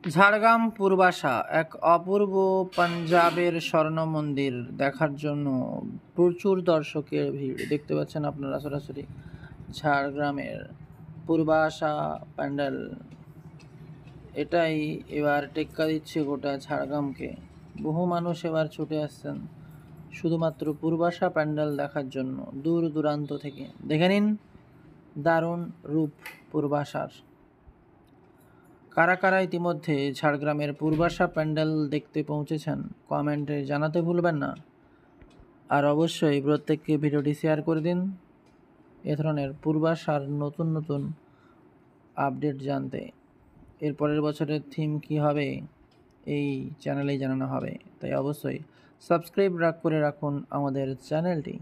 ঝাড়গ্রাম পূর্বাশা এক অপূর্ব পাঞ্জাবের স্বর্ণ মন্দির দেখার জন্য প্রচুর দর্শকের ভিড় দেখতে পাচ্ছেন আপনারা সরাসরি ঝাড়গ্রামের পূর্বাশা প্যান্ডেল। এটাই এবার টেক্কা দিচ্ছে গোটা ঝাড়গ্রামকে। বহু মানুষ এবার ছুটে আসছেন শুধুমাত্র পূর্বাশা প্যান্ডেল দেখার জন্য দূর দূরান্ত থেকে। দেখে নিন দারুণ রূপ পূর্বাশার। কারা কারা ইতিমধ্যে ঝাড়গ্রামের পূর্বাশা প্যান্ডেল দেখতে পৌঁছেছেন কমেন্টে জানাতে ভুলবেন না। আর অবশ্যই প্রত্যেককে ভিডিওটি শেয়ার করে দিন এ ধরনের পূর্বাশার নতুন নতুন আপডেট জানতে। এর পরের বছরের থিম কি হবে এই চ্যানেলেই জানানো হবে, তাই অবশ্যই সাবস্ক্রাইব করে রাখুন আমাদের চ্যানেলটি।